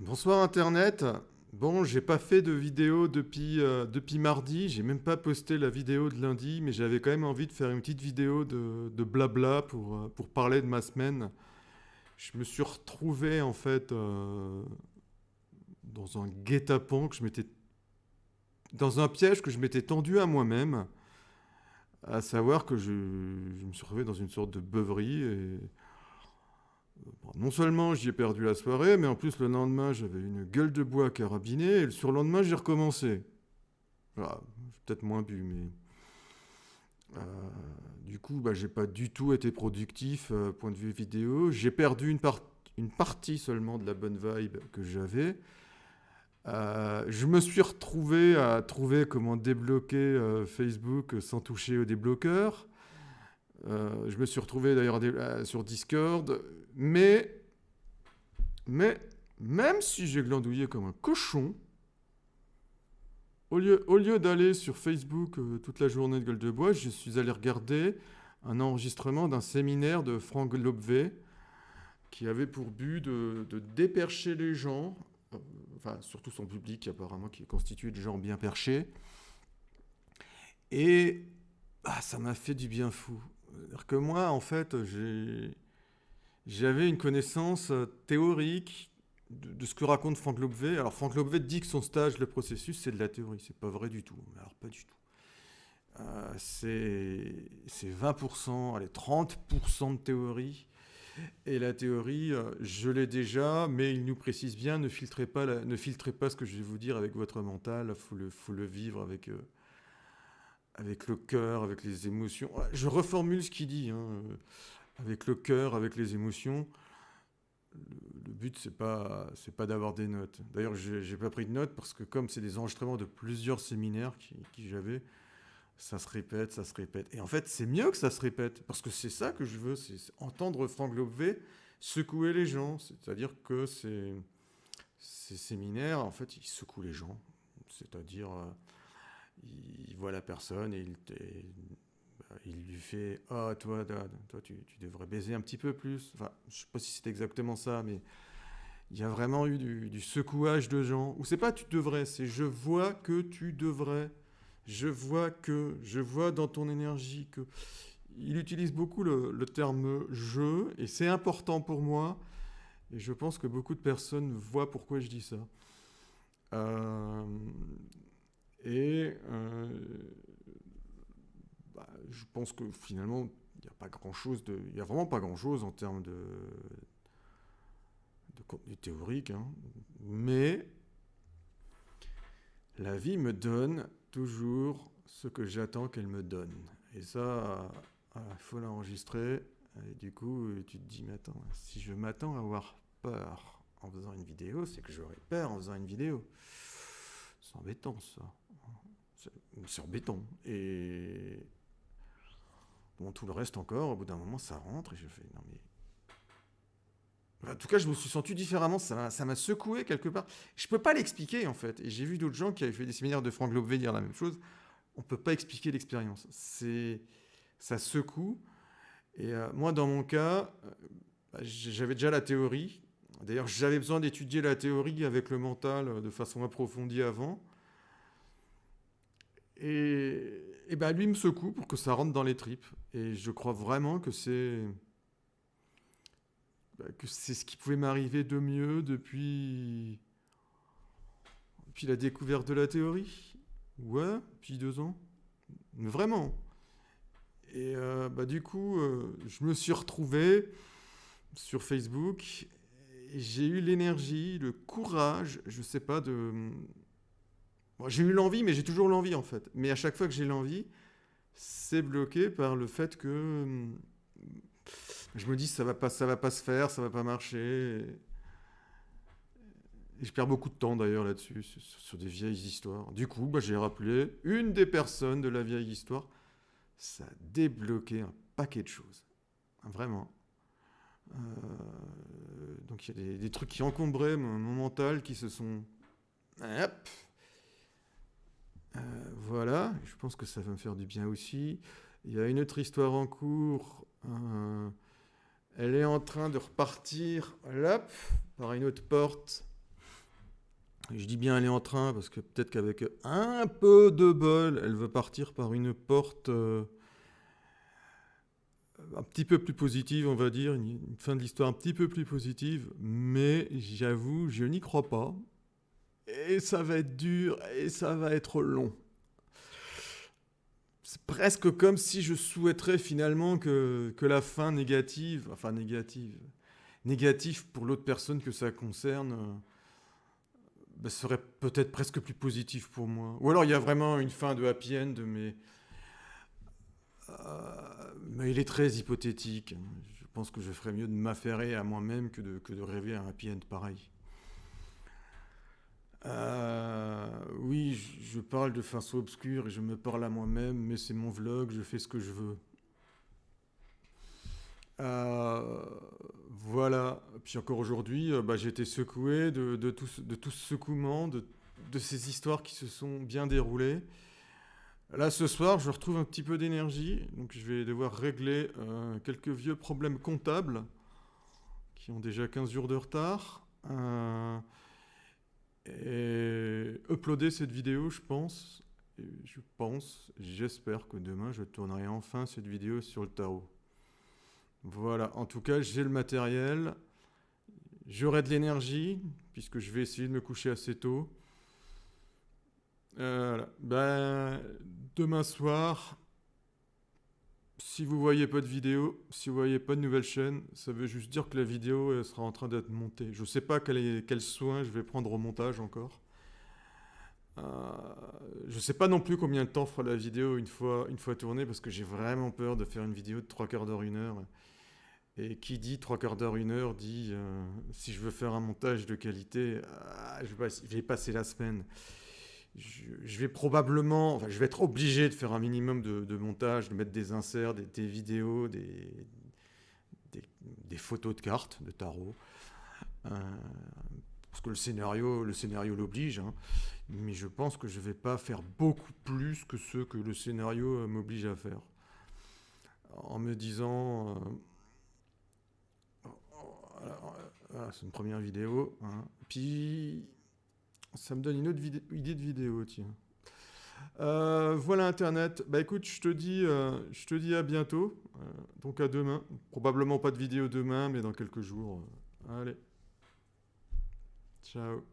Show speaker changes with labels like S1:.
S1: Bonsoir Internet. Bon, j'ai pas fait de vidéo depuis mardi, j'ai même pas posté la vidéo de lundi, mais j'avais quand même envie de faire une petite vidéo de blabla pour parler de ma semaine. Je me suis retrouvé en fait dans un guet-apens dans un piège que je m'étais tendu à moi-même, à savoir que je me suis retrouvé dans une sorte de beuverie et bon, non seulement j'y ai perdu la soirée, mais en plus le lendemain j'avais une gueule de bois carabinée et le surlendemain j'ai recommencé. Voilà, j'ai peut-être moins bu, mais euh, du coup, bah, j'ai pas du tout été productif point de vue vidéo. J'ai perdu une partie seulement de la bonne vibe que j'avais. Je me suis retrouvé à trouver comment débloquer Facebook sans toucher au débloqueur. Je me suis retrouvé d'ailleurs sur Discord, mais, mais même si j'ai glandouillé comme un cochon, au lieu d'aller sur Facebook toute la journée de gueule de bois, je suis allé regarder un enregistrement d'un séminaire de Frank Lobvé qui avait pour but de dépercher les gens, enfin surtout son public apparemment qui est constitué de gens bien perchés. Et ça m'a fait du bien fou. C'est-à-dire que moi, en fait, j'avais une connaissance théorique de ce que raconte Frank Lobvé. Alors Frank Lobvé dit que son stage, le processus, c'est de la théorie. C'est pas vrai du tout. Alors pas du tout. C'est 20%, allez, 30% de théorie. Et la théorie, je l'ai déjà, mais il nous précise bien, ne filtrez pas ce que je vais vous dire avec votre mental, faut le vivre avec le cœur, avec les émotions. Ouais, je reformule ce qu'il dit, hein, avec le cœur, avec les émotions. Le but, c'est pas d'avoir des notes. D'ailleurs, j'ai pas pris de notes parce que comme c'est des enregistrements de plusieurs séminaires qui j'avais, ça se répète, ça se répète. Et en fait, c'est mieux que ça se répète, parce que c'est ça que je veux, c'est entendre Franck Lobvé secouer les gens. C'est-à-dire que ces séminaires, en fait, ils secouent les gens. C'est-à-dire, il voit la personne et il lui fait «Ah, toi, toi tu devrais baiser un petit peu plus». Enfin, je sais pas si c'est exactement ça, mais il y a vraiment eu du secouage de gens. Ou c'est pas «tu devrais», c'est «je vois que tu devrais». Je vois dans ton énergie que. Il utilise beaucoup le terme je, et c'est important pour moi, et je pense que beaucoup de personnes voient pourquoi je dis ça. Euh, et je pense que finalement, il n'y a pas grand chose il y a vraiment pas grand chose en termes de contenu théorique, hein. Mais la vie me donne toujours ce que j'attends qu'elle me donne. Et ça, il faut l'enregistrer. Et du coup, tu te dis, mais attends, si je m'attends à avoir peur en faisant une vidéo, c'est que j'aurai peur en faisant une vidéo. C'est embêtant, ça. C'est embêtant. Et bon, tout le reste encore, au bout d'un moment, ça rentre et je fais, non mais. En tout cas, je me suis senti différemment, ça m'a secoué quelque part. Je peux pas l'expliquer en fait. Et j'ai vu d'autres gens qui avaient fait des séminaires de Franck Lobvé dire la même chose. On peut pas expliquer l'expérience. Ça secoue. Et moi, dans mon cas, j'avais déjà la théorie. D'ailleurs, j'avais besoin d'étudier la théorie avec le mental de façon approfondie avant. Et ben, lui me secoue pour que ça rentre dans les tripes. Et je crois vraiment que c'est ce qui pouvait m'arriver de mieux depuis la découverte de la théorie. Ouais, depuis 2 ans. Mais vraiment. Et du coup, je me suis retrouvé sur Facebook. Et j'ai eu l'énergie, le courage, je sais pas, de. Bon, j'ai eu l'envie, mais j'ai toujours l'envie en fait. Mais à chaque fois que j'ai l'envie, c'est bloqué par le fait que je me dis ça va pas se faire, ça va pas marcher. Et je perds beaucoup de temps d'ailleurs là-dessus, sur des vieilles histoires. Du coup, j'ai rappelé une des personnes de la vieille histoire. Ça a débloqué un paquet de choses. Vraiment. Donc il y a des trucs qui encombraient mon mental qui se sont. Hop. Voilà, je pense que ça va me faire du bien aussi. Il y a une autre histoire en cours. Elle est en train de repartir, hop, par une autre porte. Je dis bien elle est en train parce que peut-être qu'avec un peu de bol, elle va partir par une porte un petit peu plus positive, on va dire, une fin de l'histoire un petit peu plus positive, mais j'avoue, je n'y crois pas. Et ça va être dur et ça va être long. C'est presque comme si je souhaiterais finalement que la fin négative, enfin négative pour l'autre personne que ça concerne, bah, serait peut-être presque plus positive pour moi. Ou alors il y a vraiment une fin de happy end, mais il est très hypothétique. Je pense que je ferais mieux de m'affairer à moi-même que de rêver à un happy end pareil. Oui, je parle de façon obscure et je me parle à moi-même, mais c'est mon vlog, je fais ce que je veux. Euh, voilà. Puis encore aujourd'hui, bah, j'ai été secoué de tout ce secouement, de ces histoires qui se sont bien déroulées. Là, ce soir, je retrouve un petit peu d'énergie, donc je vais devoir régler quelques vieux problèmes comptables qui ont déjà 15 jours de retard. Et uploader cette vidéo, je pense. Et j'espère que demain, je tournerai enfin cette vidéo sur le tarot. Voilà, en tout cas, j'ai le matériel, j'aurai de l'énergie, puisque je vais essayer de me coucher assez tôt. Voilà. Ben, demain soir, si vous voyez pas de vidéo, si vous voyez pas de nouvelle chaîne, ça veut juste dire que la vidéo sera en train d'être montée. Je sais pas quel soin je vais prendre au montage encore. Euh, je sais pas non plus combien de temps fera la vidéo une fois tournée, parce que j'ai vraiment peur de faire une vidéo de 3 quarts d'heure, 1 heure. Et qui dit 3 quarts d'heure, 1 heure, dit si je veux faire un montage de qualité, je vais passer la semaine. Je vais probablement, enfin, je vais être obligé de faire un minimum de montage, de mettre des inserts, des vidéos, des, des photos de cartes de tarot. Euh, parce que le scénario l'oblige, hein. Mais je pense que je ne vais pas faire beaucoup plus que ce que le scénario m'oblige à faire. En me disant, voilà, c'est une première vidéo, hein. Puis ça me donne une autre idée de vidéo, tiens. Voilà Internet. Bah écoute, je te dis à bientôt. Donc à demain. Probablement pas de vidéo demain, mais dans quelques jours. Allez, ciao.